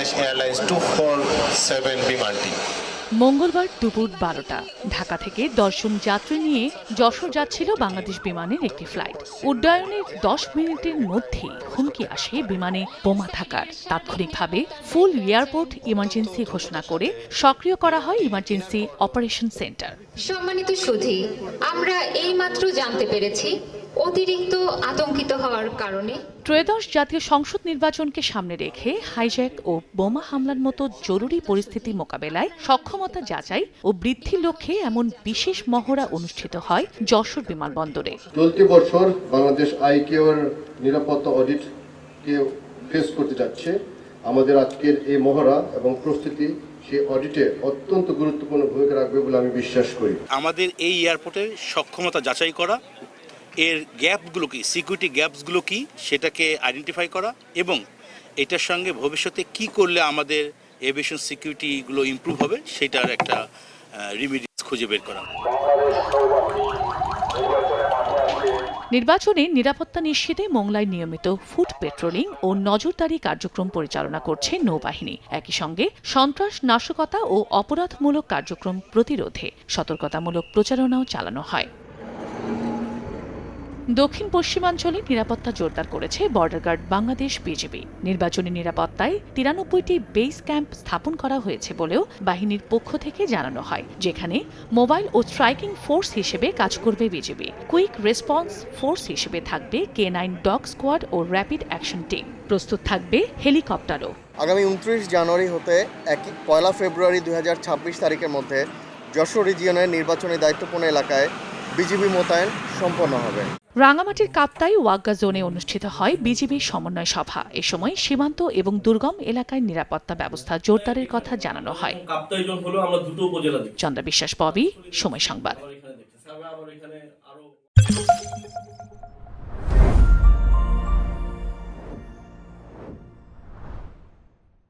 Bangladesh airlines 247 বিমানটি। মঙ্গলবার দুপুর 12টা ঢাকা থেকে 10 জন যাত্রী নিয়ে যশোর যাচ্ছিল বাংলাদেশ বিমানের একটি ফ্লাইট। উড্ডয়নের 10 মিনিটের মধ্যেই হুমকি আসে বিমানে বোমা থাকার। তাৎক্ষণিকভাবে ফুল এয়ারপোর্ট ইমার্জেন্সি ঘোষণা করে সক্রিয় করা হয় ইমার্জেন্সি অপারেশন সেন্টার। সম্মানিত সুধী, আমরা এইমাত্র জানতে পেরেছি অতিরিক্ত আতঙ্কিত হওয়ার কারণে ত্রয়োদশ জাতীয় সংসদ নির্বাচনকে সামনে রেখে হাইজ্যাক ও বোমা হামলার মতো জরুরি পরিস্থিতি মোকাবেলায় সক্ষমতা যাচাই ও বৃদ্ধির লক্ষ্যে এমন বিশেষ মহড়া অনুষ্ঠিত হয় যশোর বিমানবন্দরে। চলতি বছর বাংলাদেশ আইকেওর নিরাপত্তা অডিটকে ফেস করতে যাচ্ছে। আমাদের আজকের এই মহড়া এবং প্রস্তুতি সেই অডিটে অত্যন্ত গুরুত্বপূর্ণ ভূমিকা রাখবে বলে আমি বিশ্বাস করি। আমাদের এই এয়ারপোর্টের সক্ষমতা যাচাই করা, এর গ্যাপগুলো কি, সিকিউরিটি গ্যাপসগুলো কি সেটাকে আইডেন্টিফাই করা এবং এটার সঙ্গে ভবিষ্যতে কি করলে আমাদের এভিয়েশন সিকিউরিটিগুলো ইমপ্রুভ হবে সেটার একটা রিমিডিস খুঁজে বের করা। নির্বাচনে নিরাপত্তা নিশ্চিতে মোংলায় নিয়মিত ফুট পেট্রোলিং ও নজরদারি কার্যক্রম পরিচালনা করছে নৌবাহিনী। একই সঙ্গে সন্ত্রাস নাশকতা ও অপরাধমূলক কার্যক্রম প্রতিরোধে সতর্কতামূলক প্রচারণাও চালানো হয়। দক্ষিণ পশ্চিমাঞ্চলে নিরাপত্তা জোরদার করেছে বর্ডার গার্ড বাংলাদেশ বিজিবি। নির্বাচনী নিরাপত্তায় 93টি বেস ক্যাম্প স্থাপন করা হয়েছে বলেও বাহিনীর পক্ষ থেকে জানানো হয়, যেখানে মোবাইল ও স্ট্রাইকিং ফোর্স হিসেবে কাজ করবে বিজিবি। কুইক রেসপন্স ফোর্স হিসেবে থাকবে K9 ডগ স্কোয়াড ও র্যাপিড অ্যাকশন টিম। প্রস্তুত থাকবে হেলিকপ্টারও। আগামী 29 জানুয়ারি হতে 1 ফেব্রুয়ারি 2026 তারিখের মধ্যে যশোর রিজিয়নের নির্বাচনী দায়িত্বপূর্ণ এলাকায় বিজিবি মোতায়েন সম্পন্ন হবে। রাঙামাটির কাপ্তাই ওয়াগ্গা জোনে অনুষ্ঠিত হয় বিজিবির সমন্বয় সভা। এ সময় সীমান্ত এবং দুর্গম এলাকায় নিরাপত্তা ব্যবস্থা জোরদারের কথা জানানো হয়। কাপ্তাই জোন হলো আমরা দুটো উপজেলা। চন্দ্রা বিশ্বাস, ববি, সময় সংবাদ।